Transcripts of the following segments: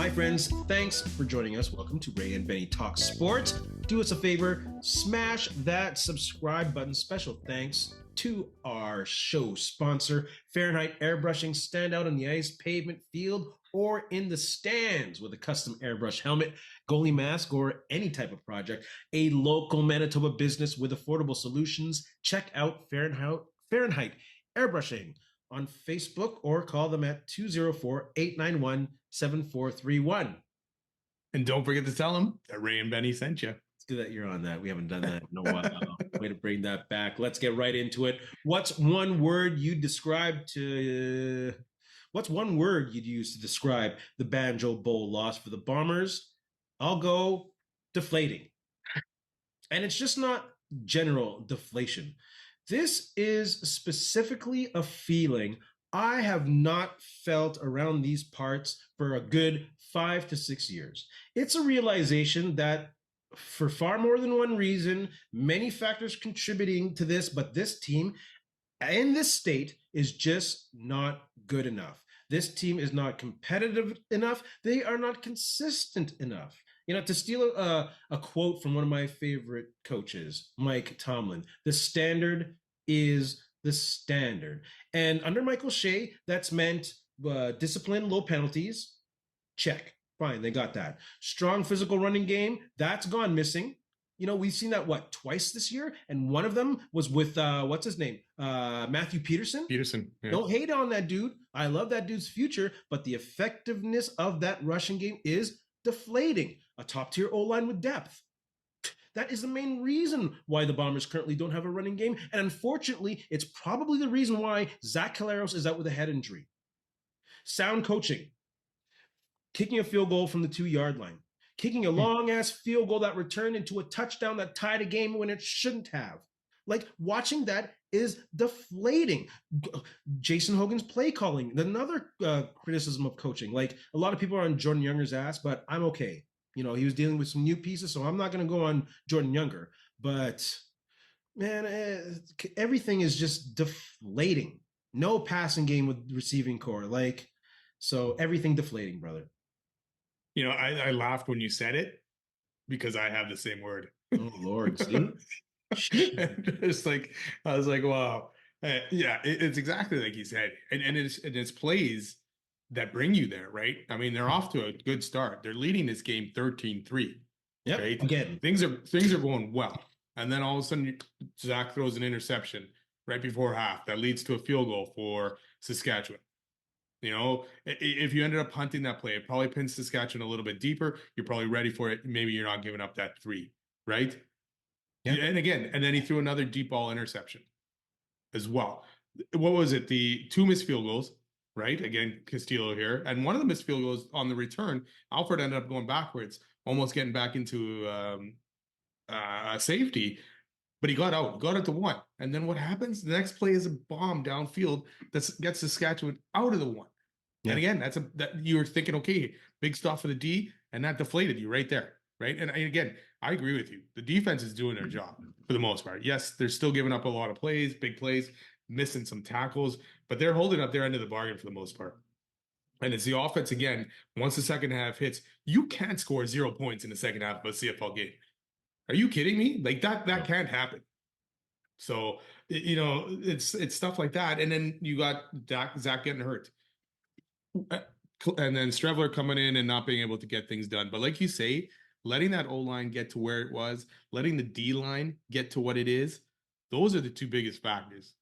Hi, friends. Thanks for joining us. Welcome to Ray and Benny Talk Sports. Do us a favor, smash that subscribe button. Special thanks to our show sponsor, Fahrenheit Airbrushing. Stand out on the ice, pavement, field, or in the stands with a custom airbrush helmet, goalie mask, or any type of project. A local Manitoba business with affordable solutions. Check out Fahrenheit Airbrushing on Facebook or call them at 204-891-7431. And don't forget to tell them that Ray and Benny sent you. It's good that you're on that. We haven't done that in a while. Way to bring that back. Let's get right into it. What's one word you'd use to describe the Banjo Bowl loss for the Bombers? I'll go deflating. And it's just not general deflation. This is specifically a feeling I have not felt around these parts for a good 5 to 6 years. It's a realization that for far more than one reason, many factors contributing to this, but this team in this state is just not good enough. This team is not competitive enough. They are not consistent enough. You know, to steal a quote from one of my favorite coaches, Mike Tomlin, the standard is the standard. And under Michael Shea, that's meant discipline, low penalties. Check. Fine, they got that. Strong physical running game, that's gone missing. You know, we've seen that, twice this year? And one of them was with, what's his name? Matthew Peterson? Peterson. Yeah. Don't hate on that dude. I love that dude's future, but the effectiveness of that rushing game is deflating. A top-tier O-line with depth. That is the main reason why the Bombers currently don't have a running game. And unfortunately, it's probably the reason why Zach Collaros is out with a head injury. Sound coaching. Kicking a field goal from the 2-yard line. Kicking a long-ass field goal that returned into a touchdown that tied a game when it shouldn't have. Like, watching that is deflating. Jason Hogan's play calling, another criticism of coaching. Like, a lot of people are on Jordan Younger's ass, but I'm okay. You know, he was dealing with some new pieces, so I'm not going to go on Jordan Younger. But, man, everything is just deflating. No passing game with receiving core. Like, so everything deflating, brother. You know, I laughed when you said it because I have the same word. Oh, Lord, see? It's like, I was like, wow. Yeah, it's exactly like you said. And it's plays that bring you there, right? I mean, they're off to a good start. They're leading this game 13-3. Yep, right? again. Things are going well. And then all of a sudden, Zach throws an interception right before half that leads to a field goal for Saskatchewan. You know, if you ended up punting that play, it probably pins Saskatchewan a little bit deeper. You're probably ready for it. Maybe you're not giving up that 3, right? Yeah. And then he threw another deep ball interception as well. What was it? The 2 missed field goals, right? Again, Castillo here. And one of the missed field goals on the return, Alfred ended up going backwards, almost getting back into a safety. But he got out to 1. And then what happens? The next play is a bomb downfield that gets Saskatchewan out of the 1. Yeah. And again, that you were thinking, okay, big stuff for the D, and that deflated you right there, right? And again, I agree with you. The defense is doing their job for the most part. Yes, they're still giving up a lot of plays, big plays, missing some tackles, but they're holding up their end of the bargain for the most part. And it's the offense again. Once the second half hits, you can't score 0 points in the second half of a CFL game. Are you kidding me? Like that can't happen. So, you know, it's stuff like that. And then you got Zach getting hurt. And then Strevler coming in and not being able to get things done. But like you say, letting that O-line get to where it was, letting the D-line get to what it is, those are the 2 biggest factors.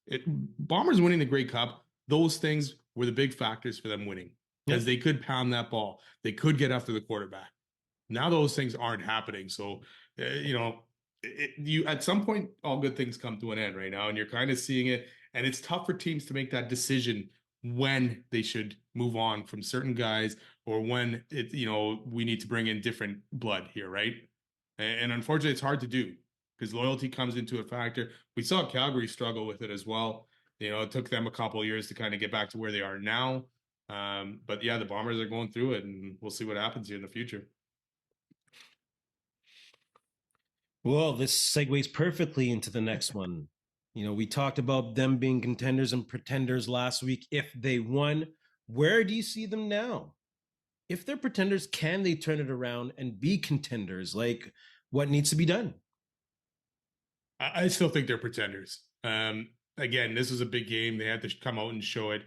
Bombers winning the Grey Cup, those things were the big factors for them winning. Because they could pound that ball. They could get after the quarterback. Now those things aren't happening. So, you know, you at some point, all good things come to an end right now. And you're kind of seeing it. And it's tough for teams to make that decision when they should move on from certain guys or when we need to bring in different blood here, right? And unfortunately, it's hard to do because loyalty comes into a factor. We saw Calgary struggle with it as well. You know, it took them a couple of years to kind of get back to where they are now. But yeah, the Bombers are going through it, and we'll see what happens here in the future. Well, this segues perfectly into the next one. You know, we talked about them being contenders and pretenders last week if they won. Where do you see them now? if they're pretenders, can they turn it around and be contenders? Like, what needs to be done? I still think they're pretenders. Again, this was a big game. They had to come out and show it.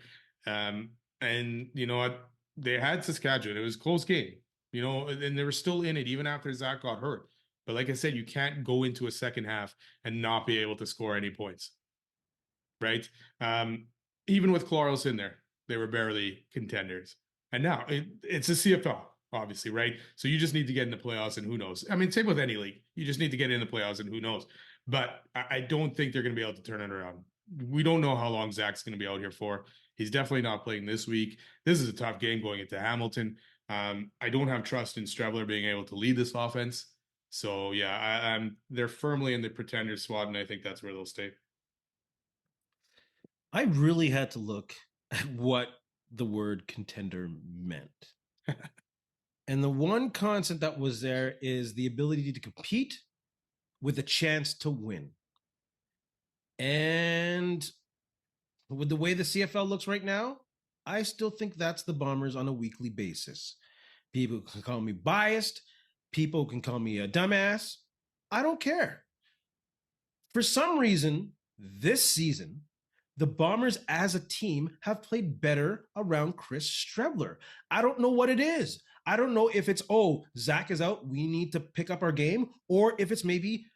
And you know what? They had Saskatchewan. It was a close game, you know, and they were still in it even after Zach got hurt. But like I said, you can't go into a second half and not be able to score any points, right? Even with Collaros in there, they were barely contenders. And now it's a CFL, obviously, right? So you just need to get in the playoffs, and who knows? I mean, same with any league. You just need to get in the playoffs, and who knows? But I don't think they're going to be able to turn it around. We don't know how long Zach's going to be out here for. He's definitely not playing this week. This is a tough game going into Hamilton. I don't have trust in Strebler being able to lead this offense. So yeah, they're firmly in the pretender squad, and I think that's where they'll stay. I really had to look at what the word contender meant. And the one constant that was there is the ability to compete with a chance to win. And with the way the CFL looks right now, I still think that's the Bombers on a weekly basis. People can call me biased. People can call me a dumbass. I don't care. For some reason, this season, the Bombers as a team have played better around Chris Strebler. I don't know what it is. I don't know if it's, oh, Zach is out, we need to pick up our game, or if it's maybe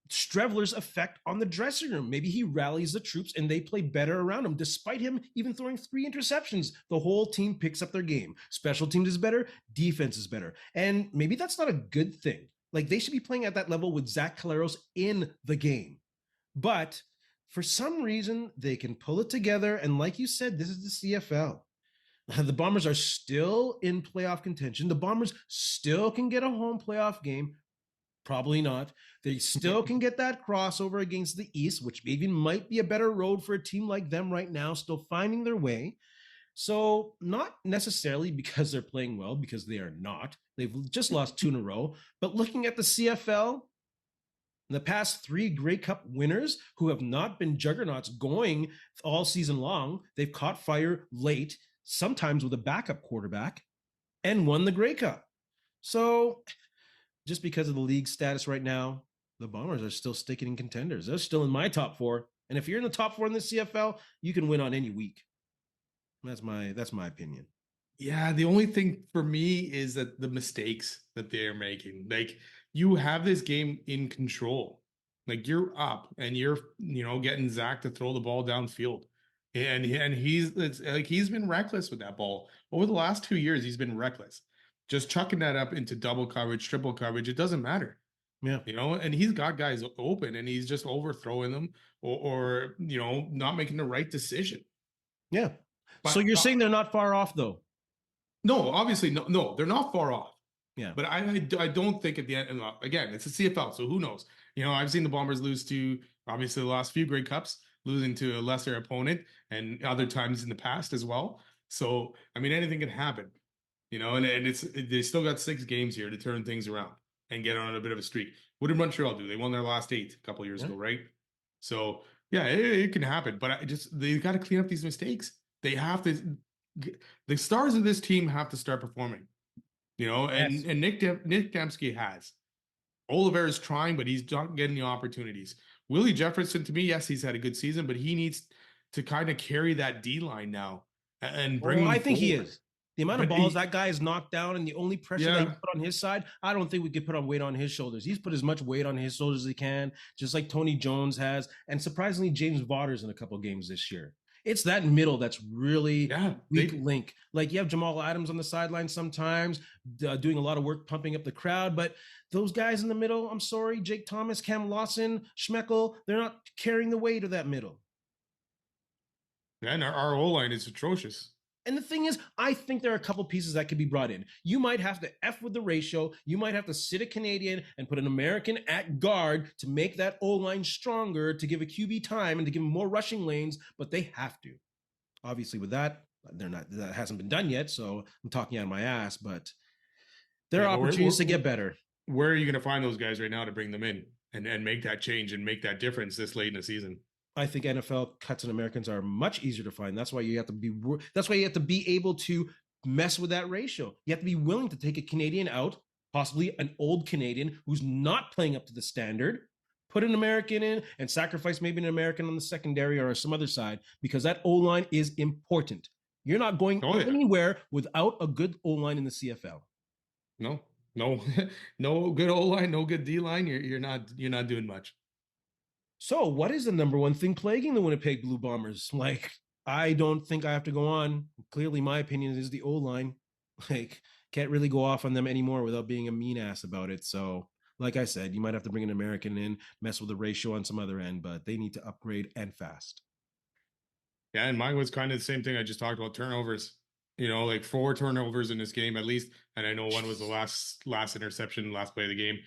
Strebler's effect on the dressing room. Maybe he rallies the troops and they play better around him. Despite him even throwing 3 interceptions, the whole team picks up their game. Special teams is better, defense is better. And maybe that's not a good thing. Like, they should be playing at that level with Zach Collaros in the game. But for some reason, they can pull it together. And like you said, this is the CFL. The Bombers are still in playoff contention. The Bombers still can get a home playoff game. Probably not. They still can get that crossover against the East, which maybe might be a better road for a team like them right now, still finding their way. So, not necessarily because they're playing well, because they are not. They've just lost 2 in a row. But looking at the CFL, the past 3 Grey Cup winners who have not been juggernauts going all season long, they've caught fire late, sometimes with a backup quarterback, and won the Grey Cup. So, just because of the league status right now, the Bombers are still sticking in contenders. They're still in my top 4. And if you're in the top 4 in the CFL, you can win on any week. That's my opinion. Yeah, the only thing for me is that the mistakes that they're making. Like, you have this game in control. Like, you're up and you're, you know, getting Zach to throw the ball downfield. And he's been reckless with that ball. Over the last 2 years, he's been reckless. Just chucking that up into double coverage, triple coverage, it doesn't matter. Yeah. You know, and he's got guys open and he's just overthrowing them or you know, not making the right decision. Yeah. But So you're saying they're not far off, though? no, obviously, no, they're not far off. Yeah. But I don't think at the end, and again, it's a CFL, so who knows? You know, I've seen the Bombers lose to, obviously, the last few Grey Cups, losing to a lesser opponent, and other times in the past as well. So, I mean, anything can happen, you know, and they still got 6 games here to turn things around and get on a bit of a streak. What did Montreal do? They won their last 8 a couple years ago, right? So, yeah, it can happen, but they got to clean up these mistakes. They have to, the stars of this team have to start performing. You know, and Nick Dembski has. Oliver is trying, but he's not getting the opportunities. Willie Jefferson, to me, yes, he's had a good season, but he needs to kind of carry that D line now and bring them I think forward. He is. The amount of balls that guy is knocked down and the only pressure that he put on his side, I don't think we could put on weight on his shoulders. He's put as much weight on his shoulders as he can, just like Tony Jones has. And surprisingly, James Vaughters in a couple of games this year. It's that middle that's really weak link. Like, you have Jamal Adams on the sideline sometimes, doing a lot of work pumping up the crowd. But those guys in the middle, I'm sorry, Jake Thomas, Cam Lawson, Schmeckel, they're not carrying the weight of that middle. Yeah, and our O-line is atrocious. And the thing is, I think there are a couple pieces that could be brought in. You might have to F with the ratio. You might have to sit a Canadian and put an American at guard to make that O-line stronger, to give a QB time and to give him more rushing lanes, but they have to. Obviously, with that, that hasn't been done yet, so I'm talking out of my ass, but there are opportunities to get better. Where are you going to find those guys right now to bring them in and make that change and make that difference this late in the season? I think NFL cuts and Americans are much easier to find. That's why you have to be able to mess with that ratio. You have to be willing to take a Canadian out, possibly an old Canadian who's not playing up to the standard, put an American in, and sacrifice maybe an American on the secondary or some other side, because that O-line is important. You're not going anywhere without a good O-line in the CFL. No, no good O-line, no good D-line. You're not doing much. So, what is the number one thing plaguing the Winnipeg Blue Bombers? Like, I don't think I have to go on. Clearly, my opinion is the O-line. Like, can't really go off on them anymore without being a mean ass about it. So, like I said, you might have to bring an American in, mess with the ratio on some other end, but they need to upgrade and fast. Yeah, and mine was kind of the same thing I just talked about, turnovers. Like 4 turnovers in this game at least, and I know one was the last interception, last play of the game.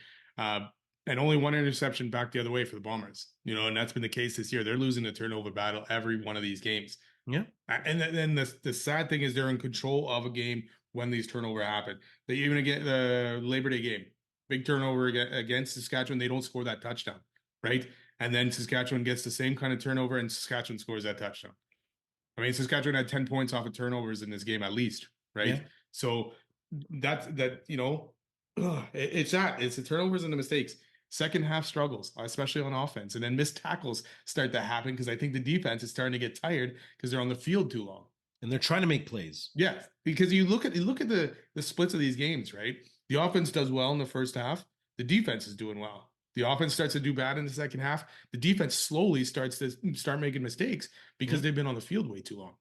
And only 1 interception back the other way for the Bombers. And that's been the case this year. They're losing the turnover battle every one of these games. Yeah. And then the sad thing is they're in control of a game when these turnovers happen. They even get the Labor Day game, big turnover against Saskatchewan. They don't score that touchdown, right? And then Saskatchewan gets the same kind of turnover, and Saskatchewan scores that touchdown. I mean, Saskatchewan had 10 points off of turnovers in this game at least, right? Yeah. So it's the turnovers and the mistakes. Second half struggles, especially on offense, and then missed tackles start to happen because I think the defense is starting to get tired because they're on the field too long. And they're trying to make plays. Yeah, because you look at the splits of these games, right? The offense does well in the first half. The defense is doing well. The offense starts to do bad in the second half. The defense slowly starts to start making mistakes because they've been on the field way too long.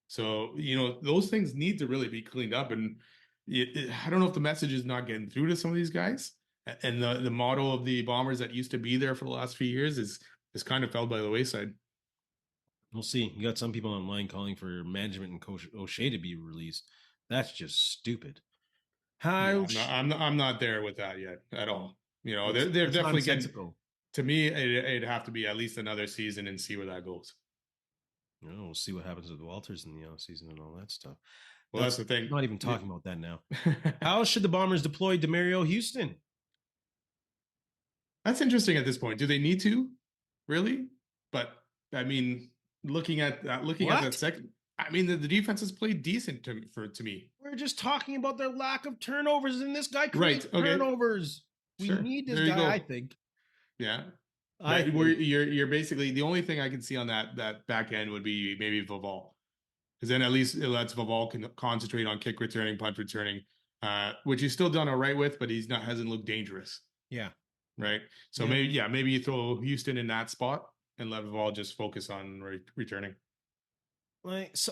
So, those things need to really be cleaned up. And I don't know if the message is not getting through to some of these guys. And the motto of the Bombers that used to be there for the last few years is kind of fell by the wayside. We'll see. You got some people online calling for management and Coach O'Shea to be released. That's just stupid. I'm not there with that yet at all. They're definitely getting. To me, it'd have to be at least another season and see where that goes. We'll see what happens with Walters in the offseason and all that stuff. Well, that's the thing. I'm not even talking about that now. How should the Bombers deploy Demario Houston? That's interesting at this point. Do they need to? Really? But I mean, looking at that second, I mean, the defense has played decent to me. We're just talking about their lack of turnovers, and this guy creates turnovers. We need this guy, I think. Yeah. You're basically the only thing I can see on that back end would be maybe Vaval, because then at least it lets Vaval concentrate on kick returning, punt returning, which he's still done all right with, but hasn't looked dangerous. Yeah. Right. So maybe you throw Houston in that spot and let Vaval just focus on returning. Like, so,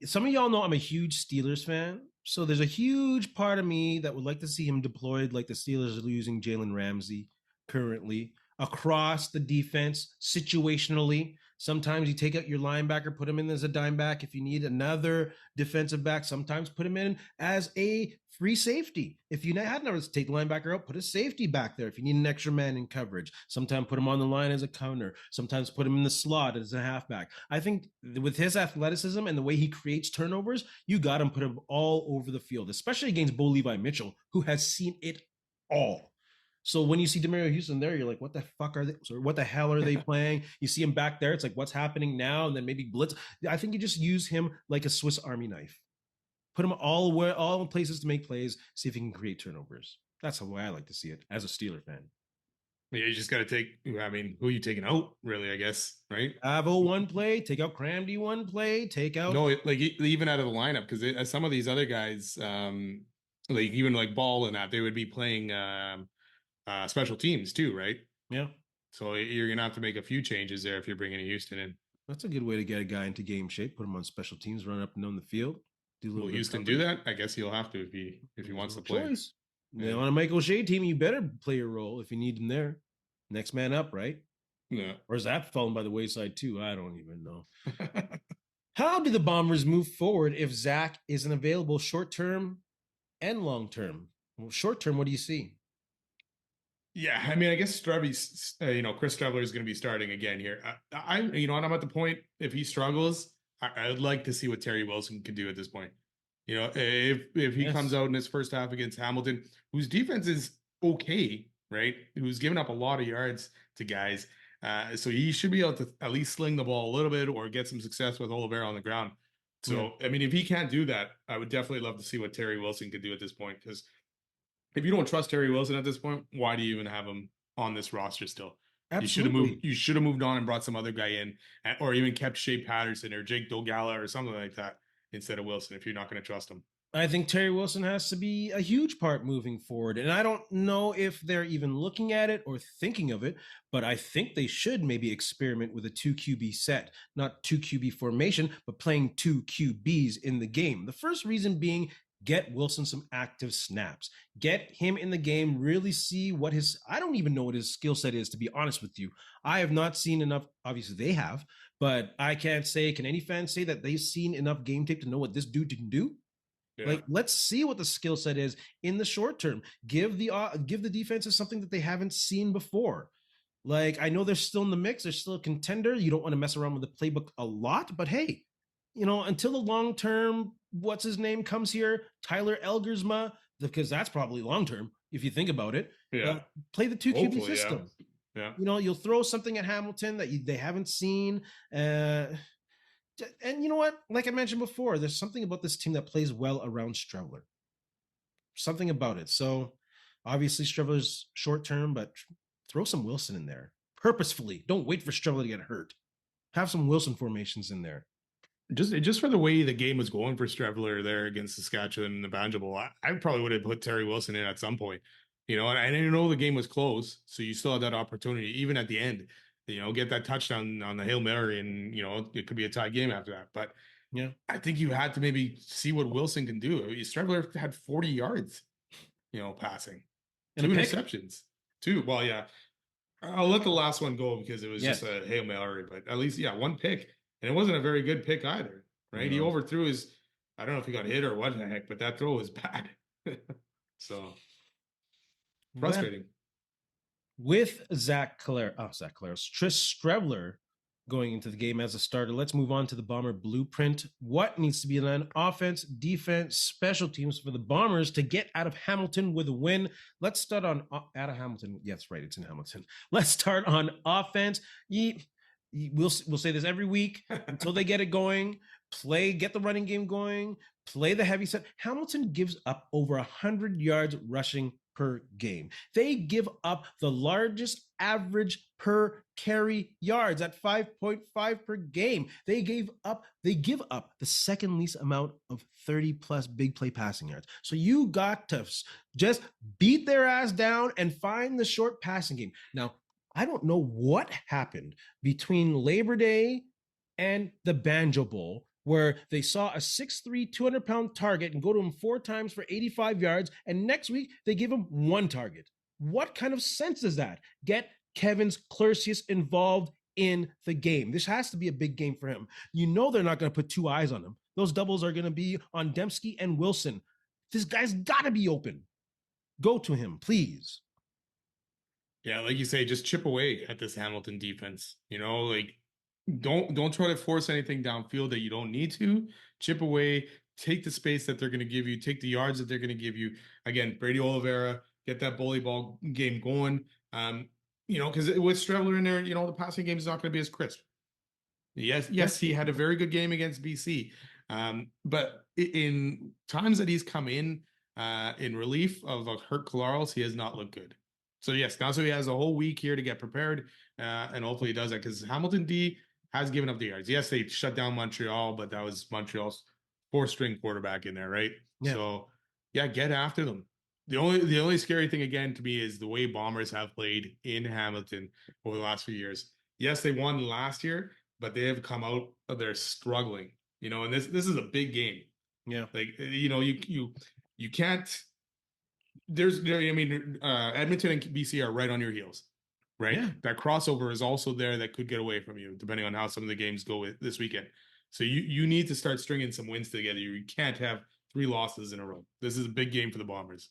some of y'all know I'm a huge Steelers fan. So there's a huge part of me that would like to see him deployed like the Steelers are using Jalen Ramsey currently across the defense situationally. Sometimes you take out your linebacker, put him in as a dime back. If you need another defensive back, sometimes put him in as a free safety. If you had to take the linebacker out, put a safety back there. If you need an extra man in coverage, sometimes put him on the line as a counter. Sometimes put him in the slot as a halfback. I think with his athleticism and the way he creates turnovers, you got him put him all over the field, especially against Bo Levi Mitchell, who has seen it all. So when you see Demario Houston there, you're like, what the fuck are they? Sorry, what the hell are they playing? You see him back there. It's like, what's happening now? And then maybe blitz. I think you just use him like a Swiss Army knife. Put him all in places to make plays, see if he can create turnovers. That's the way I like to see it as a Steeler fan. Yeah, you just got to take, who are you taking out, really, I guess, right? Avo one play, take out Cramdy one play, take out. No, like even out of the lineup, because some of these other guys, like even like Ball and that, they would be playing special teams too, right? Yeah. So you're going to have to make a few changes there if you're bringing Houston in. That's a good way to get a guy into game shape, put him on special teams, run up and down the field. Will Houston do that? I guess he'll have to if he wants to play. Choice. Yeah. On a Mike O'Shea team, you better play your role if you need him there. Next man up, right? Yeah. Or is that falling by the wayside too? I don't even know. How do the Bombers move forward if Zach isn't available short term and long term? Well, short term, what do you see? Yeah, I mean, I guess Chris Streveler is going to be starting again here. I'm at the point, if he struggles, I'd like to see what Terry Wilson can do at this point. If he comes out in his first half against Hamilton, whose defense is okay, right? Who's given up a lot of yards to guys. So he should be able to at least sling the ball a little bit or get some success with Oliveira on the ground. So, I mean, if he can't do that, I would definitely love to see what Terry Wilson could do at this point. Because if you don't trust Terry Wilson at this point, why do you even have him on this roster still? Absolutely. You should have moved on and brought some other guy in, or even kept Shea Patterson or Jake Dogala or something like that instead of Wilson if you're not going to trust him. I think Terry Wilson has to be a huge part moving forward. And I don't know if they're even looking at it or thinking of it, but I think they should maybe experiment with a 2 QB set, not 2 QB formation, but playing 2 QBs in the game. The first reason being, get Wilson some active snaps, get him in the game, really see what I don't even know what his skill set is, to be honest with you. I have not seen enough. Obviously, they have, but I can't say, can any fan say that they've seen enough game tape to know what this dude can do? Yeah. Like, let's see what the skill set is in the short term. Give the defenses something that they haven't seen before. Like, I know they're still in the mix. They're still a contender. You don't want to mess around with the playbook a lot, but hey, until the long term, what's his name comes here, Tyler Elgersma, because that's probably long term if you think about it. Yeah, play the 2 QB system. Yeah. You'll throw something at Hamilton that they haven't seen. And you know what? Like I mentioned before, there's something about this team that plays well around Streveler. Something about it. So obviously Streveler's short term, but throw some Wilson in there purposefully. Don't wait for Streveler to get hurt. Have some Wilson formations in there. Just for the way the game was going for Streveler there against Saskatchewan in the Banjo Bowl, I probably would have put Terry Wilson in at some point. And I didn't know the game was close, so you still had that opportunity, even at the end. Get that touchdown on the Hail Mary, and it could be a tie game after that. But yeah, I think you had to maybe see what Wilson can do. Streveler had 40 yards, passing, and 2 interceptions, 2. Well, yeah, I'll let the last one go because it was just a Hail Mary. But at least, 1 pick, and it wasn't a very good pick either, right? No. He overthrew his. I don't know if he got hit or what the heck, but that throw was bad. So frustrating. With Zach Collaros, Tris Streveler going into the game as a starter. Let's move on to the Bomber blueprint. What needs to be done? Offense, defense, special teams for the Bombers to get out of Hamilton with a win. Let's start on out of Hamilton. Yes, right. It's in Hamilton. Let's start on offense. We'll say this every week until they get it going. Get the running game going. Play the heavy set. Hamilton gives up over 100 yards rushing per game. They give up the largest average per carry yards at 5.5 per game. They give up the second least amount of 30 plus big play passing yards. So you got to just beat their ass down and find the short passing game. Now, I don't know what happened between Labor Day and the Banjo Bowl, where they saw a 6'3", 200-pound target and go to him 4 times for 85 yards, and next week they give him 1 target. What kind of sense is that? Get Kevin Clercius involved in the game. This has to be a big game for him. They're not going to put 2 eyes on him. Those doubles are going to be on Dembski and Wilson. This guy's got to be open. Go to him, please. Yeah, like you say, just chip away at this Hamilton defense. Don't try to force anything downfield that you don't need to. Chip away, take the space that they're going to give you, take the yards that they're going to give you. Again, Brady Oliveira, get that bully ball game going. Because with Streveler in there, the passing game is not going to be as crisp. Yes, he had a very good game against BC. But in times that he's come in relief of Zach Collaros, he has not looked good. So yes, now he has a whole week here to get prepared, and hopefully he does that because Hamilton D has given up the yards. Yes, they shut down Montreal, but that was Montreal's 4th-string quarterback in there, right? Yeah. So get after them. The only scary thing again to me is the way Bombers have played in Hamilton over the last few years. Yes, they won last year, but they have come out of there struggling. And this is a big game. Yeah, like you can't. Edmonton and BC are right on your heels, right? Yeah. That crossover is also there that could get away from you, depending on how some of the games go this weekend. So you need to start stringing some wins together. You can't have 3 losses in a row. This is a big game for the Bombers,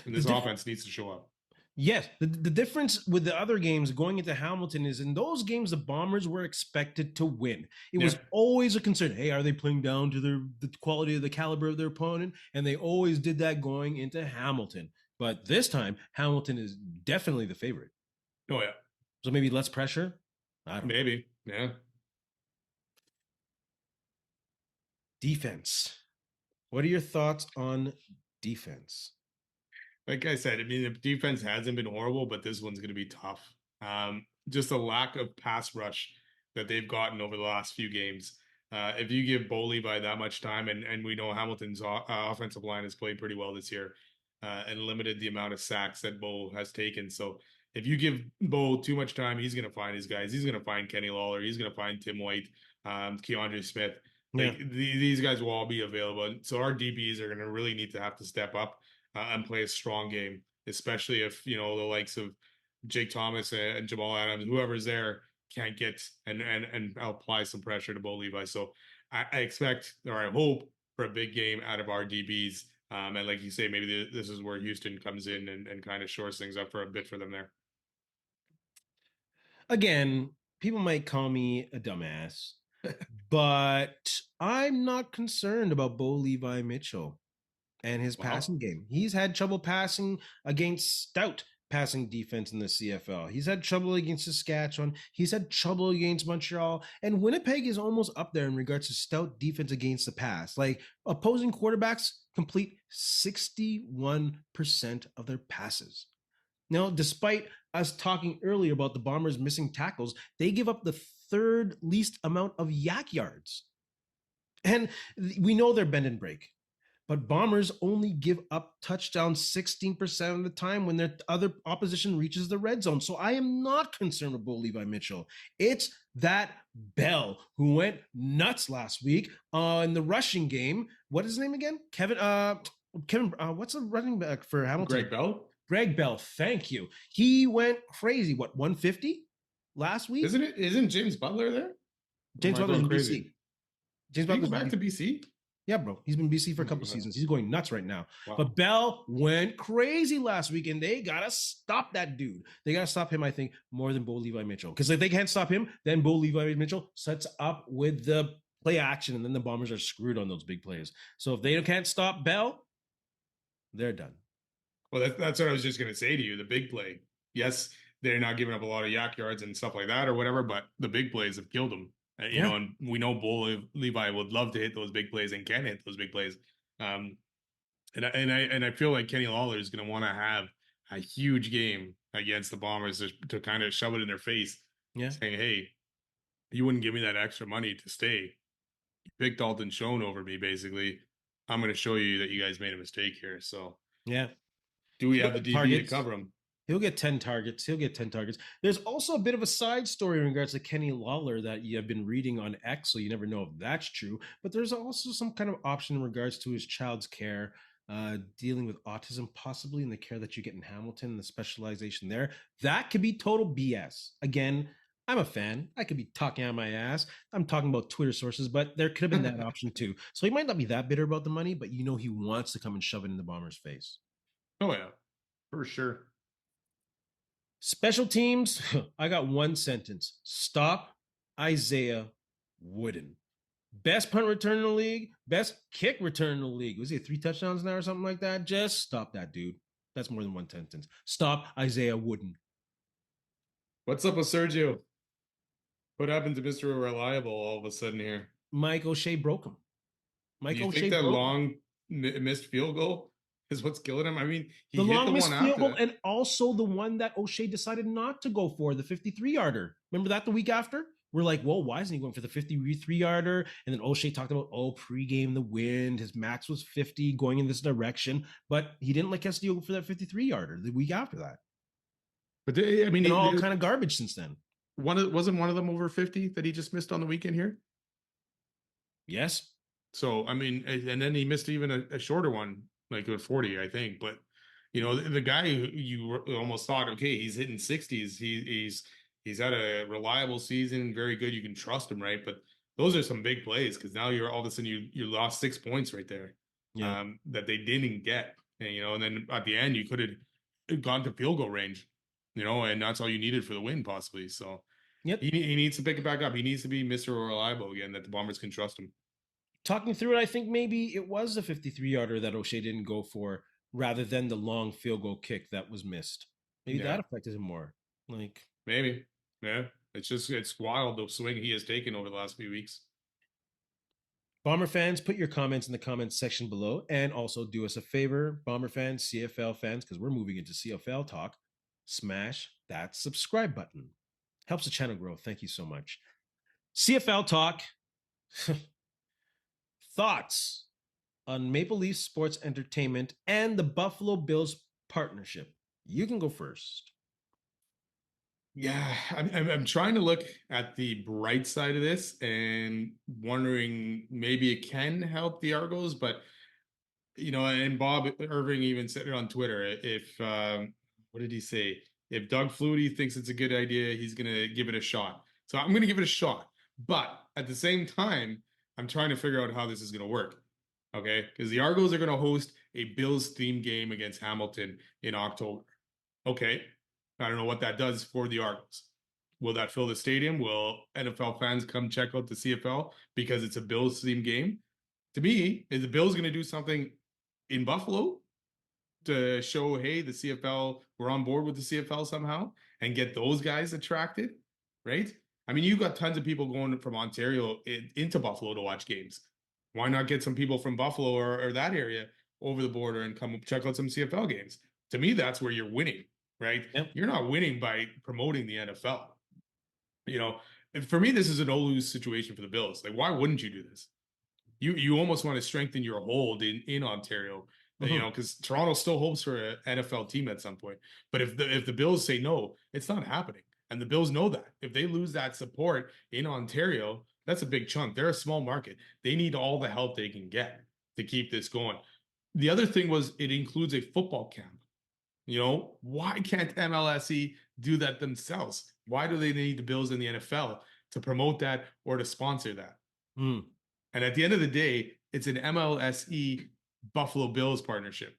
and this offense needs to show up. Yes, the difference with the other games going into Hamilton is in those games, the Bombers were expected to win. It was always a concern. Hey, are they playing down to the quality of the caliber of their opponent? And they always did that going into Hamilton. But this time, Hamilton is definitely the favorite. Oh, yeah. So maybe less pressure? Maybe, yeah. Defense. What are your thoughts on defense? Like I said, I mean, the defense hasn't been horrible, but this one's going to be tough. Just a lack of pass rush that they've gotten over the last few games. If you give Bo Levi that much time, and we know Hamilton's offensive line has played pretty well this year, and limited the amount of sacks that Bo has taken. So if you give Bo too much time, he's going to find his guys. He's going to find Kenny Lawler. He's going to find Tim White, Keandre Smith. Yeah. Like these guys will all be available. So our DBs are going to really need to have to step up and play a strong game, especially if the likes of Jake Thomas and Jamal Adams, whoever's there, can't get and apply some pressure to Bo Levi. So I expect, or I hope, for a big game out of our DBs. And like you say, maybe this is where Houston comes in and kind of shores things up for a bit for them there. Again, people might call me a dumbass, but I'm not concerned about Bo Levi Mitchell and his passing game. He's had trouble passing against stout passing defense in the CFL. He's had trouble against Saskatchewan. He's had trouble against Montreal. And Winnipeg is almost up there in regards to stout defense against the pass. Like, opposing quarterbacks complete 61% of their passes. Now, despite us talking earlier about the Bombers missing tackles, they give up the third least amount of yak yards. And we know they're bend and break. But Bombers only give up touchdowns 16% of the time when their other opposition reaches the red zone. So I am not concerned with Bo Levi Mitchell. It's that Bell who went nuts last week in the rushing game. What is his name again? Kevin, what's the running back for Hamilton? Greg Bell? Greg Bell, thank you. He went crazy. What, 150 last week? Isn't James Butler there? James Butler's in BC. James Butler's back to BC? Yeah, bro. He's been BC for a couple seasons. He's going nuts right now. Wow. But Bell went crazy last week, and they got to stop that dude. They got to stop him, I think, more than Bo Levi Mitchell. Because if they can't stop him, then Bo Levi Mitchell sets up with the play action, and then the Bombers are screwed on those big plays. So if they can't stop Bell, they're done. Well, that's what I was just going to say to you. The big play. Yes, they're not giving up a lot of yak yards and stuff like that or whatever, but the big plays have killed them. You know, and we know Bo Levi would love to hit those big plays and can hit those big plays. And I feel like Kenny Lawler is going to want to have a huge game against the Bombers to kind of shove it in their face, saying, "Hey, you wouldn't give me that extra money to stay. You picked Dalton Schoen over me, basically. I'm going to show you that you guys made a mistake here." So do we have the DB to cover him? He'll get 10 targets. There's also a bit of a side story in regards to Kenny Lawler that you have been reading on X, so you never know if that's true. But there's also some kind of option in regards to his child's care, dealing with autism, possibly in the care that you get in Hamilton, the specialization there. That could be total BS. Again, I'm a fan. I could be talking out my ass. I'm talking about Twitter sources, but there could have been that option too. So he might not be that bitter about the money, but he wants to come and shove it in the Bombers' face. Oh, yeah, for sure. Special teams, I got one sentence. Stop Isaiah Wooden. Best punt return in the league, best kick return in the league. Was he 3 touchdowns now or something like that? Just stop that, dude. That's more than one sentence. Stop Isaiah Wooden. What's up with Sergio? What happened to Mr. Reliable all of a sudden here? Mike O'Shea broke him. Do you think that long missed field goal is what's killing him? I mean, the long missed field goal, and also the one that O'Shea decided not to go for, the 53-yarder. Remember that the week after? We're like, whoa, why isn't he going for the 53-yarder? And then O'Shea talked about, pregame the wind. His max was 50 going in this direction. But he didn't let Castillo go for that 53-yarder the week after that. But I mean, all kind of garbage since then. Wasn't one of them over 50 that he just missed on the weekend here? Yes. So, I mean, and then he missed even a shorter one, like a 40, I think. But, the guy you almost thought, okay, he's hitting 60s. He's had a reliable season, very good. You can trust him, right? But those are some big plays because now you're all of a sudden you lost 6 points right there that they didn't get. And then at the end you could have gone to field goal range, and that's all you needed for the win possibly. So he needs to pick it back up. He needs to be Mr. Reliable again, that the Bombers can trust him. Talking through it, I think maybe it was the 53-yarder that O'Shea didn't go for rather than the long field goal kick that was missed. Maybe that affected him more. Like maybe. Yeah. It's wild the swing he has taken over the last few weeks. Bomber fans, put your comments in the comments section below, and also do us a favor, Bomber fans, CFL fans, because we're moving into CFL talk. Smash that subscribe button. Helps the channel grow. Thank you so much. CFL talk. Thoughts on Maple Leaf Sports Entertainment and the Buffalo Bills partnership. You can go first. Yeah, I'm trying to look at the bright side of this and wondering maybe it can help the Argos, but and Bob Irving even said it on Twitter. If what did he say? If Doug Flutie thinks it's a good idea, he's gonna give it a shot. So I'm gonna give it a shot. But at the same time, I'm trying to figure out how this is gonna work. Okay, because the Argos are gonna host a Bills themed game against Hamilton in October. Okay, I don't know what that does for the Argos. Will that fill the stadium? Will NFL fans come check out the CFL because it's a Bills themed game? To me, is the Bills going to do something in Buffalo to show, hey, the CFL, we're on board with the CFL somehow and get those guys attracted, right? I mean, you've got tons of people going from Ontario into Buffalo to watch games. Why not get some people from Buffalo or that area over the border and come check out some CFL games? To me, that's where you're winning, right? Yep. You're not winning by promoting the NFL. For me, this is a no-lose situation for the Bills. Like, why wouldn't you do this? You almost want to strengthen your hold in Ontario, because Toronto still hopes for an NFL team at some point. But if the Bills say no, it's not happening, and the Bills know that. If they lose that support in Ontario, that's a big chunk. They're a small market. They need all the help they can get to keep this going. The other thing was it includes a football camp. Why can't MLSE do that themselves? Why do they need the Bills in the NFL to promote that or to sponsor that? Mm. And at the end of the day, it's an MLSE Buffalo Bills partnership.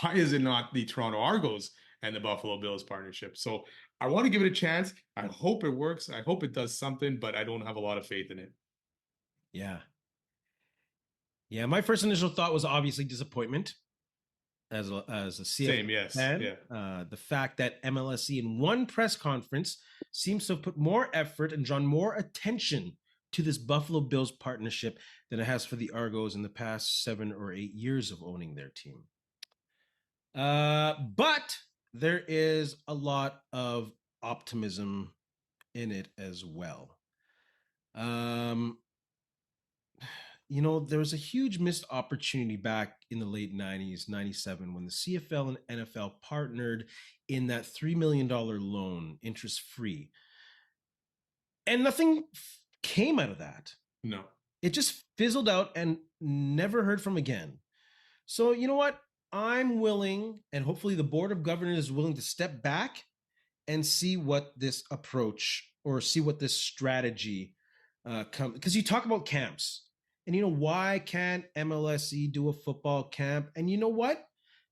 Why is it not the Toronto Argos and the Buffalo Bills partnership? So I want to give it a chance. I hope it works. I hope it does something, but I don't have a lot of faith in it. Yeah. Yeah, my first initial thought was obviously disappointment as a CFL Same, yes. fan. Yeah. The fact that MLSE in one press conference seems to have put more effort and drawn more attention to this Buffalo Bills partnership than it has for the Argos in the past 7 or 8 years of owning their team. But there is a lot of optimism in it as well. There was a huge missed opportunity back in the late 90s, 97, when the CFL and NFL partnered in that $3 million loan, interest-free. And nothing came out of that. No. It just fizzled out and never heard from again. So you know what? I'm willing, and hopefully the Board of Governors is willing to step back and see what this approach or see what this strategy comes. Because you talk about camps. And why can't MLSE do a football camp? And you know what?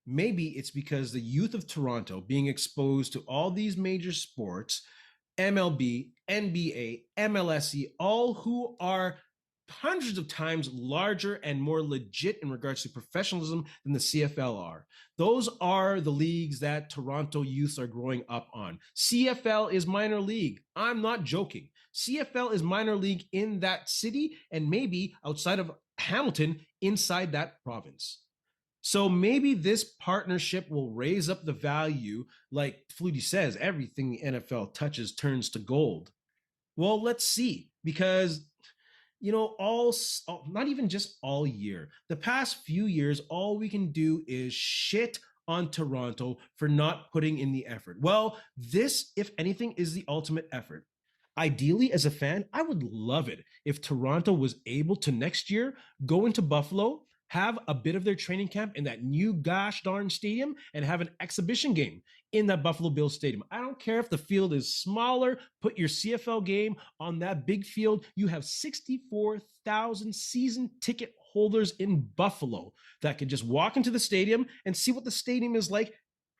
Maybe it's because the youth of Toronto being exposed to all these major sports, MLB, NBA, MLSE, all who are hundreds of times larger and more legit in regards to professionalism than the CFL are. Those are the leagues that Toronto youths are growing up on. CFL is minor league. I'm not joking. CFL is minor league in that city and maybe outside of Hamilton inside that province. So maybe this partnership will raise up the value. Like Flutie says, everything the NFL touches turns to gold. Well, let's see, because not even just all year, the past few years, all we can do is shit on Toronto for not putting in the effort. Well, this, if anything, is the ultimate effort. Ideally, as a fan, I would love it if Toronto was able to next year go into Buffalo, have a bit of their training camp in that new gosh darn stadium, and have an exhibition game in that Buffalo Bills stadium. I don't care if the field is smaller, put your CFL game on that big field. You have 64,000 season ticket holders in Buffalo that could just walk into the stadium and see what the stadium is like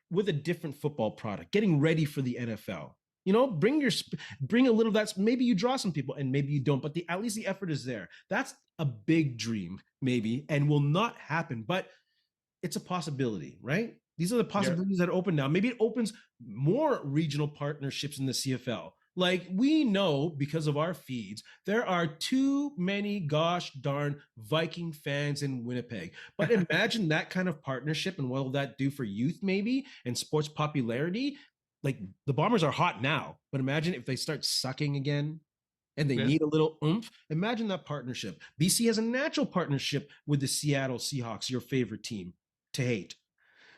with a different football product, getting ready for the NFL. Bring a little of that. Maybe you draw some people and maybe you don't, but at least the effort is there. That's a big dream, maybe, and will not happen, but it's a possibility, right? These are the possibilities that are open now. Maybe it opens more regional partnerships in the CFL. Like, we know because of our feeds, there are too many gosh darn Viking fans in Winnipeg. But imagine that kind of partnership and what will that do for youth, maybe, and sports popularity. Like, the Bombers are hot now, but imagine if they start sucking again and they Yeah. need a little oomph. Imagine that partnership. BC has a natural partnership with the Seattle Seahawks, your favorite team to hate.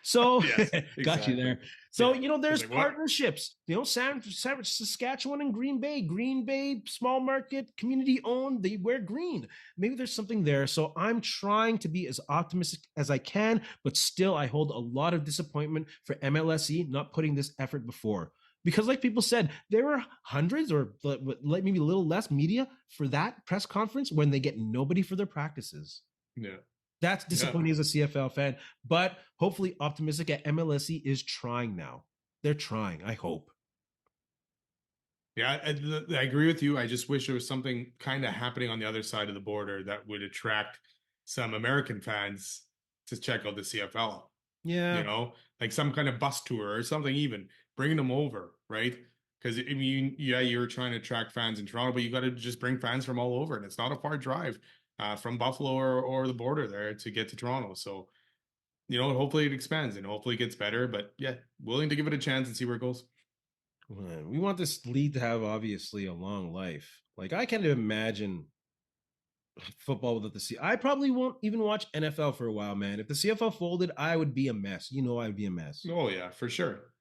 So Yes, got you exactly. there. So, Yeah. there's It's like what? partnerships, Saskatchewan and Green Bay, small market, community owned, they wear green. Maybe there's something there. So I'm trying to be as optimistic as I can, but still I hold a lot of disappointment for MLSE not putting this effort before. Because like people said, there were hundreds or maybe a little less media for that press conference when they get nobody for their practices. Yeah. That's Yeah. disappointing as a CFL fan, but hopefully optimistic at MLSE is trying now. They're trying, I hope. Yeah, I agree with you. I just wish there was something kind of happening on the other side of the border that would attract some American fans to check out the CFL. Yeah. Like some kind of bus tour or something, even bringing them over, right? Because I mean, yeah, you're trying to attract fans in Toronto, but you got to just bring fans from all over, and it's not a far drive from Buffalo or the border there to get to Toronto. So, hopefully it expands and hopefully it gets better. But yeah, willing to give it a chance and see where it goes. We want this league to have obviously a long life. Like, I can't imagine football without the C. I probably won't even watch NFL for a while, man. If the CFL folded, I would be a mess. I'd be a mess. Oh yeah, for sure.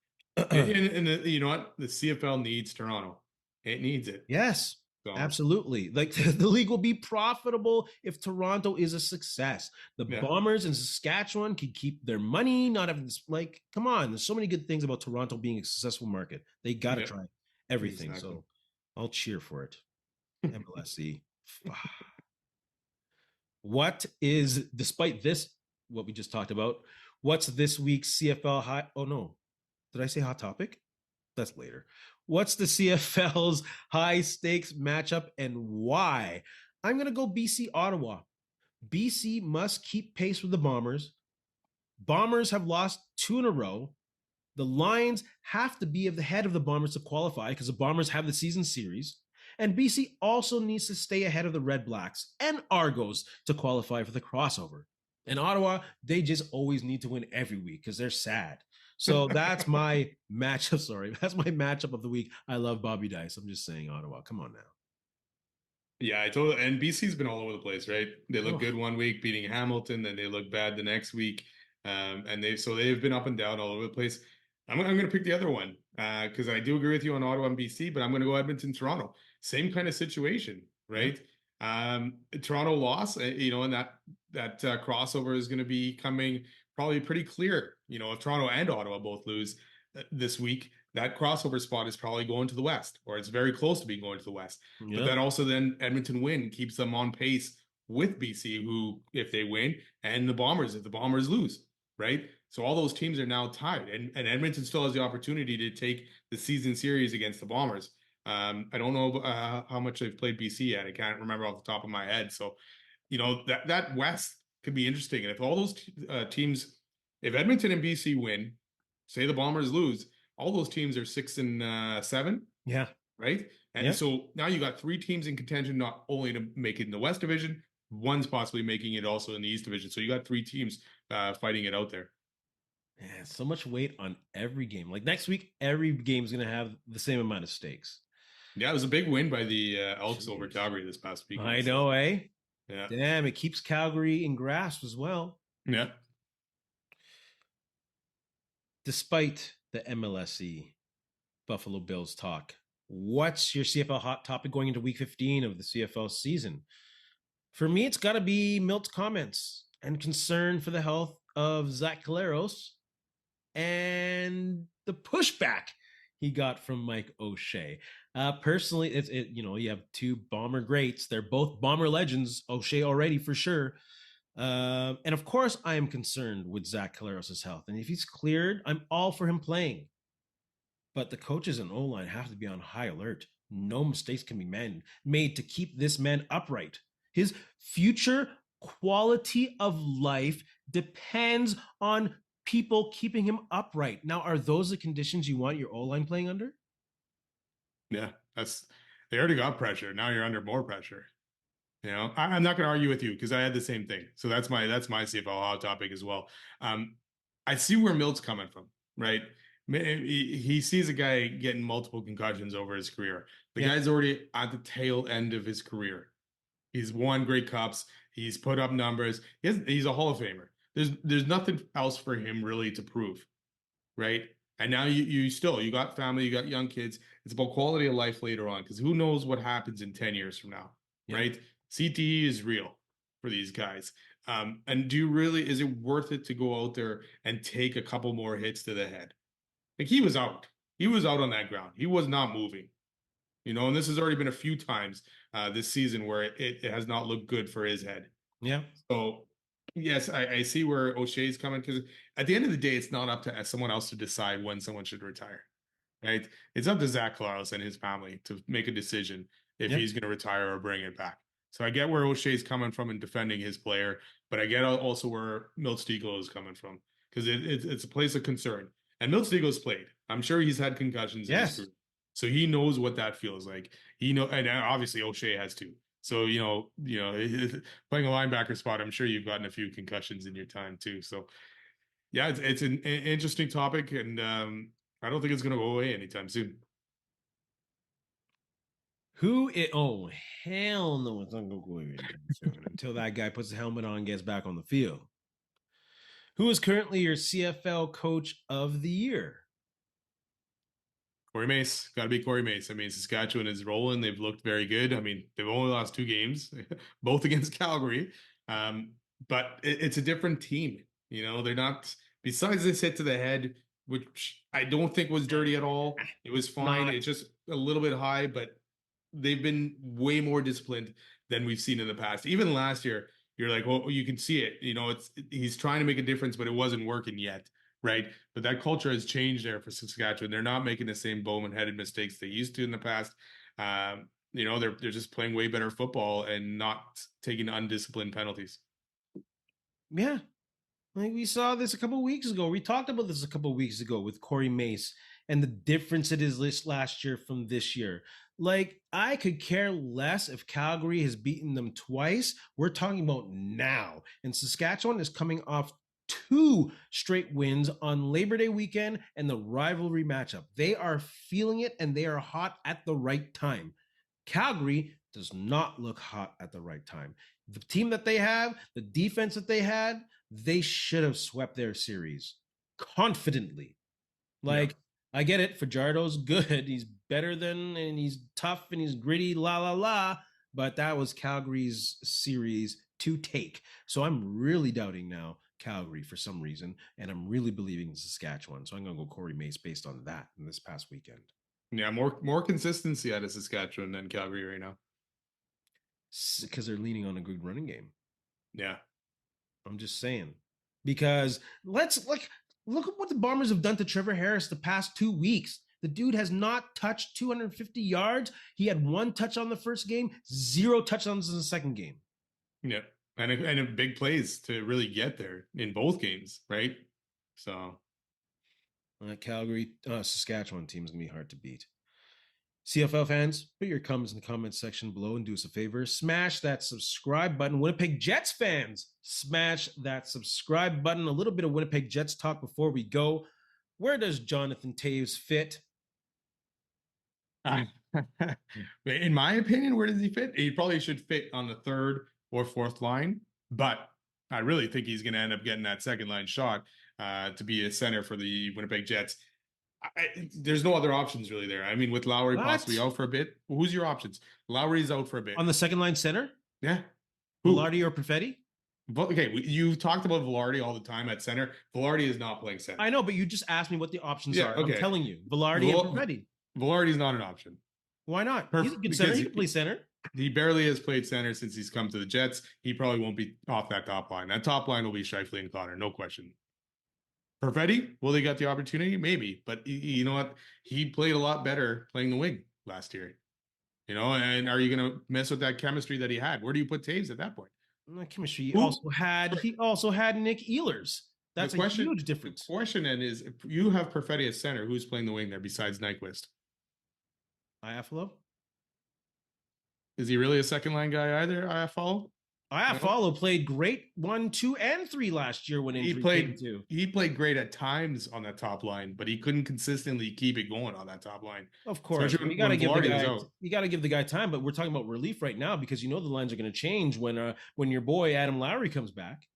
And you know what? The CFL needs Toronto. It needs it. Yes, So absolutely. Like, the league will be profitable if Toronto is a success. The yeah, Bombers in Saskatchewan can keep their money, not having this. Like, come on, there's so many good things about Toronto being a successful market. They got to yeah, try everything. exactly. So I'll cheer for it. MLSE. What is, despite this, what we just talked about, what's this week's CFL high? Oh, no. Did I say hot topic? That's later. What's the CFL's high stakes matchup and why? I'm going to go BC Ottawa. BC must keep pace with the Bombers. Bombers have lost 2 in a row. The Lions have to be at the head of the Bombers to qualify because the Bombers have the season series. And BC also needs to stay ahead of the Red Blacks and Argos to qualify for the crossover. In Ottawa, they just always need to win every week because they're sad. So that's my matchup. Sorry, that's my matchup of the week. I love Bobby Dice. I'm just saying, Ottawa. Come on now. Yeah, I totally. And BC's been all over the place, right? They look Oh, good one week beating Hamilton, then they look bad the next week, and they've been up and down all over the place. I'm going to pick the other one because I do agree with you on Ottawa and BC, but I'm going to go Edmonton, Toronto. Same kind of situation, right? Toronto lost, and that crossover is going to be coming probably pretty clear. If Toronto and Ottawa both lose this week, that crossover spot is probably going to the West, or it's very close to being going to the West. But yep. that also then Edmonton win keeps them on pace with BC, who if they win, and the Bombers if the Bombers lose, right? So all those teams are now tied, and Edmonton still has the opportunity to take the season series against the Bombers. I don't know how much they've played BC yet. I can't remember off the top of my head. So, that West could be interesting. And if all those teams, if Edmonton and BC win, say the Bombers lose, all those teams are 6 and 7. Yeah. Right. And Yeah. so now you got 3 teams in contention, not only to make it in the West Division, one's possibly making it also in the East Division. So you got 3 teams fighting it out there. Man, so much weight on every game. Like, next week, every game is going to have the same amount of stakes. Yeah, it was a big win by the Elks over Calgary this past week. I know, eh? Yeah. Damn, it keeps Calgary in grasp as well. Yeah. Despite the MLSE Buffalo Bills talk, what's your CFL hot topic going into week 15 of the CFL season? For me, it's got to be Milt's comments and concern for the health of Zach Collaros and the pushback he got from Mike O'Shea. Personally, you have 2 Bomber greats. They're both Bomber legends. O'Shea already for sure. And of course, I am concerned with Zach Collaros' health. And if he's cleared, I'm all for him playing. But the coaches and O-line have to be on high alert. No mistakes can be made to keep this man upright. His future quality of life depends on people keeping him upright. Now, are those the conditions you want your O-line playing under? Yeah, They already got pressure. Now you're under more pressure. I'm not going to argue with you because I had the same thing. So that's my CFL hot topic as well. I see where Milt's coming from, right? He sees a guy getting multiple concussions over his career. The guy's already at the tail end of his career. He's won Grey Cups. He's put up numbers. He's a Hall of Famer. There's nothing else for him really to prove, right? And now you got family, you got young kids. It's about quality of life later on because who knows what happens in 10 years from now, right? CTE is real for these guys. And is it worth it to go out there and take a couple more hits to the head? Like he was out. He was out on that ground. He was not moving. And this has already been a few times this season where it has not looked good for his head. Yeah. So, yes, I see where O'Shea's coming because at the end of the day, it's not up to someone else to decide when someone should retire, right? It's up to Zach Collaros and his family to make a decision if he's going to retire or bring it back. So I get where O'Shea's coming from in defending his player, but I get also where Milt Stegall is coming from because it's a place of concern. And Milt Steagall's played. I'm sure he's had concussions in his career. So he knows what that feels like. And obviously O'Shea has too. So, playing a linebacker spot, I'm sure you've gotten a few concussions in your time too. So, yeah, it's an interesting topic, and I don't think it's going to go away anytime soon. Oh, hell no, it's not going to go away anytime soon until that guy puts the helmet on and gets back on the field. Who is currently your CFL Coach of the Year? Corey Mace. Got to be Corey Mace. I mean, Saskatchewan is rolling. They've looked very good. I mean, they've only lost 2 games, both against Calgary. But it's a different team. They're not, besides this hit to the head, which I don't think was dirty at all. It was fine. It's just a little bit high, but they've been way more disciplined than we've seen in the past. Even last year, you're like, well, you can see it. He's trying to make a difference, but it wasn't working yet. Right. But that culture has changed there for Saskatchewan. They're not making the same Bowman-headed mistakes they used to in the past. They're just playing way better football and not taking undisciplined penalties. Yeah. Like we saw this a couple of weeks ago. We talked about this a couple of weeks ago with Corey Mace and the difference it is last year from this year. Like, I could care less if Calgary has beaten them twice. We're talking about now. And Saskatchewan is coming off 2 straight wins on Labor Day weekend and the rivalry matchup. They are feeling it and they are hot at the right time. Calgary does not look hot at the right time. The team that they have, the defense that they had, they should have swept their series confidently. I get it. Fajardo's good. He's better than, and he's tough and he's gritty, but that was Calgary's series to take. So I'm really doubting now Calgary for some reason, and I'm really believing in Saskatchewan. So I'm going to go Corey Mace based on that in this past weekend. Yeah, more consistency out of Saskatchewan than Calgary right now. Because they're leaning on a good running game. Yeah. I'm just saying. Because look at what the Bombers have done to Trevor Harris the past 2 weeks. The dude has not touched 250 yards. He had 1 touch on the first game, 0 touchdowns in the second game. Yeah. And a big plays to really get there in both games, right? So, Calgary, Saskatchewan team is gonna be hard to beat. CFL fans, put your comments in the comments section below and do us a favor. Smash that subscribe button. Winnipeg Jets fans, smash that subscribe button. A little bit of Winnipeg Jets talk before we go. Where does Johnathan Toews fit? In my opinion, where does he fit? He probably should fit on the 3rd or 4th line, but I really think he's going to end up getting that second line shot to be a center for the Winnipeg Jets. There's no other options really there. I mean, with Lowry possibly out for a bit, who's your options? Lowry's out for a bit. On the second line center? Yeah. Velarde or Perfetti? Okay, you talked about Velarde all the time at center. Velarde is not playing center. I know, but you just asked me what the options are. Okay. I'm telling you, Velarde and Perfetti. Velarde's not an option. Why not? He's a good center. He can play center. He barely has played center since he's come to the Jets. He probably won't be off that top line. That top line will be Scheifele and Connor, no question. Perfetti, will they got the opportunity? Maybe. But you know what? He played a lot better playing the wing last year. And are you going to mess with that chemistry that he had? Where do you put Toews at that point? Chemistry. He also had Nick Ehlers. That's a huge difference. The question then is, if you have Perfetti at center, who's playing the wing there besides Nyquist? Iafalo? Is he really a second line guy either? I follow. Follow played great 1, 2, and 3 last year when He injury came played too. he played great at times on that top line, but he couldn't consistently keep it going on that top line, Of course, especially but you got to when give the Velarde was guy out. time. But we're talking about relief right now because you know the lines are going to change when your boy Adam Lowry comes back.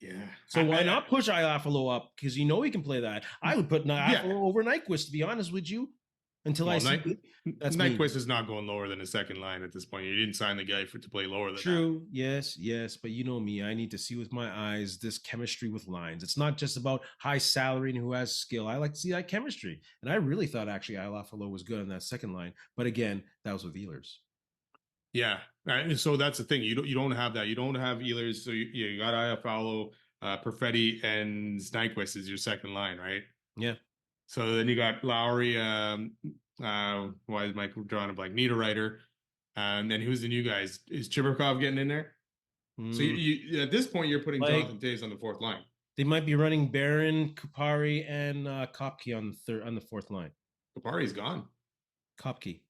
Yeah. So why not push Iafalo up? Because you know he can play that. I would put Iafalo over Nyquist, to be honest with you, until I see. That's me. Nyquist is not going lower than a second line at this point. You didn't sign the guy to play lower than that. True. Yes. But you know me. I need to see with my eyes this chemistry with lines. It's not just about high salary and who has skill. I like to see that chemistry. And I really thought actually Iafalo was good on that second line. But again, that was with Ehlers. Yeah. So that's the thing. You don't have that. You don't have Ehlers. So you got Iafalo, Perfetti, and Nyquist is your second line, right? Yeah. So then you got Lowry. Why is Mike drawing a blank? Niederreiter. And then who's the new guys? Is Chibrikov getting in there? So you at this point you're putting Johnathan Toews on the fourth line. They might be running Barron, Kupari, and Kopke on the fourth line. Kupari's gone. Kopke.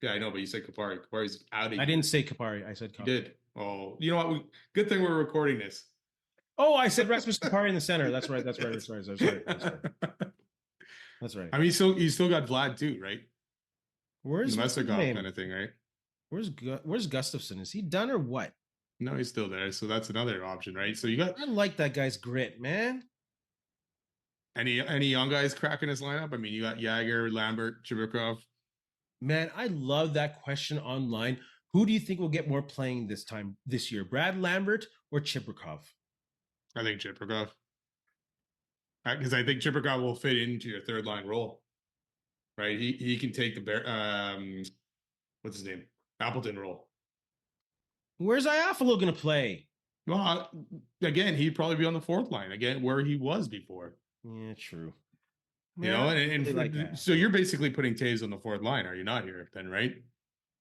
Yeah, I know, but you said Kupari. Kupari's out of I didn't say Kupari. I said Kopke. You did. Oh, you know what? Good thing we're recording this. Oh, I said Rasmus Kupari in the center. That's right. Sorry. That's right. I mean, you still got Vlad too, right? Where's Messergov kind of thing, right? Where's Gustafson? Is he done or what? No, he's still there. So that's another option, right? So you got. I like that guy's grit, man. Any young guys cracking his lineup? I mean, you got Yager, Lambert, Chibrikov. Man, I love that question online. Who do you think will get more playing this year? Brad Lambert or Chibrikov? I think Chibrikov. Because I think Chibrikov will fit into your third line role, right? He can take the what's his name, Appleton role. Where's Iafalo going to play? Well, again, he'd probably be on the fourth line again, where he was before. Yeah, true. You know, and so you're basically putting Toews on the fourth line, are you not here then, right?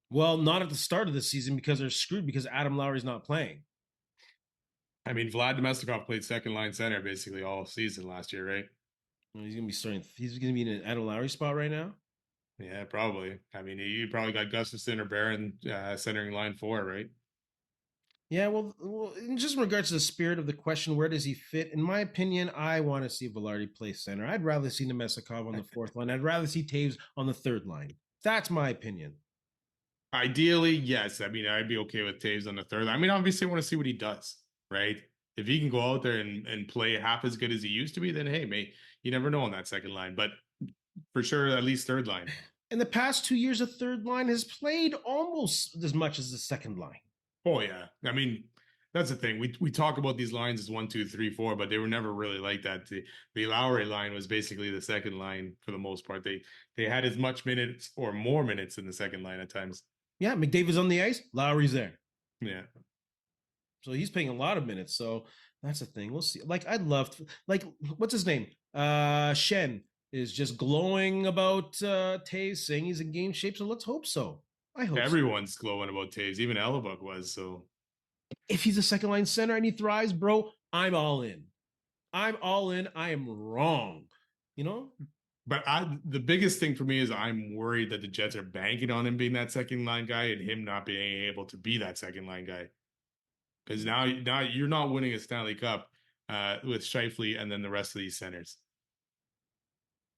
Well, not at the start of the season because they're screwed because Adam Lowry's not playing. I mean, Vlad Domestikov played second line center basically all season last year, right? Well, he's going to be starting. He's going to be in an Adam Lowry spot right now. Yeah, probably. I mean, you probably got Gustafson or Barron centering line 4, right? Yeah, well, in just in regards to the spirit of the question, where does he fit? In my opinion, I want to see Velarde play center. I'd rather see Nemestikov on the fourth line. I'd rather see Toews on the third line. That's my opinion. Ideally, yes. I mean, I'd be okay with Toews on the third. I mean, obviously, I want to see what he does, right? If he can go out there and play half as good as he used to be, then hey, mate, you never know on that second line. But for sure, at least third line. In the past 2 years, the third line has played almost as much as the second line. Oh, yeah. I mean, that's the thing. We talk about these lines as 1, 2, 3, 4, but they were never really like that. The Lowry line was basically the second line for the most part. They had as much minutes or more minutes in the second line at times. Yeah, McDavid's on the ice. Lowry's there. Yeah. So he's playing a lot of minutes. So that's the thing. We'll see. Like, I'd love to, like, what's his name? Shen is just glowing about Toews, saying he's in game shape. So let's hope so. I hope everyone's glowing about Toews. Even Hellebuck was. So if he's a second line center and he thrives, bro, I'm all in. I'm all in. I am wrong. You know? But the biggest thing for me is I'm worried that the Jets are banking on him being that second line guy and him not being able to be that second line guy. Because now you're not winning a Stanley Cup with Scheifele and then the rest of these centers.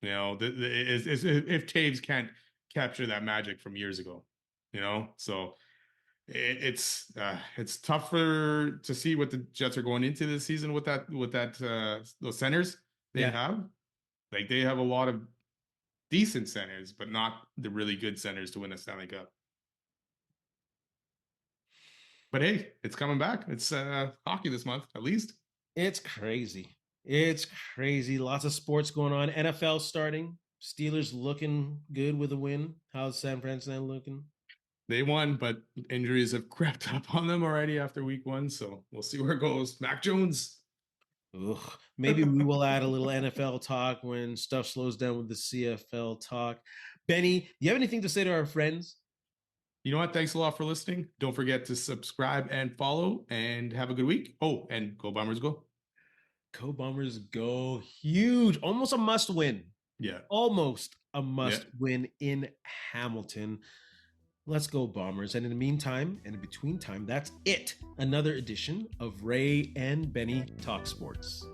You know, if Toews can't capture that magic from years ago, you know, so it's tougher to see what the Jets are going into this season with those centers they have. Like they have a lot of decent centers, but not the really good centers to win a Stanley Cup. But hey, it's coming back. It's hockey this month, at least. It's crazy. It's crazy. Lots of sports going on. NFL starting. Steelers looking good with a win. How's San Francisco looking? They won, but injuries have crept up on them already after week 1. So we'll see where it goes. Mac Jones. Ugh. Maybe we will add a little NFL talk when stuff slows down with the CFL talk. Benny, do you have anything to say to our friends? You know what? Thanks a lot for listening. Don't forget to subscribe and follow and have a good week. Oh, and go Bombers go. Go Bombers go. Huge. Almost a must win. Yeah. Almost a must win in Hamilton. Let's go Bombers. And in the meantime, and in between time, that's it. Another edition of Ray and Benny Talk Sports.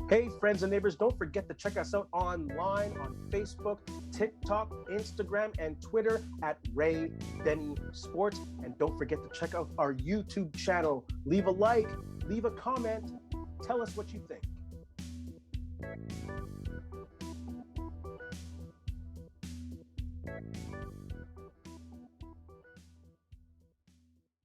Hey, friends and neighbors, don't forget to check us out online on Facebook, TikTok, Instagram, and Twitter at Ray Benny Sports. And don't forget to check out our YouTube channel. Leave a like, leave a comment, tell us what you think.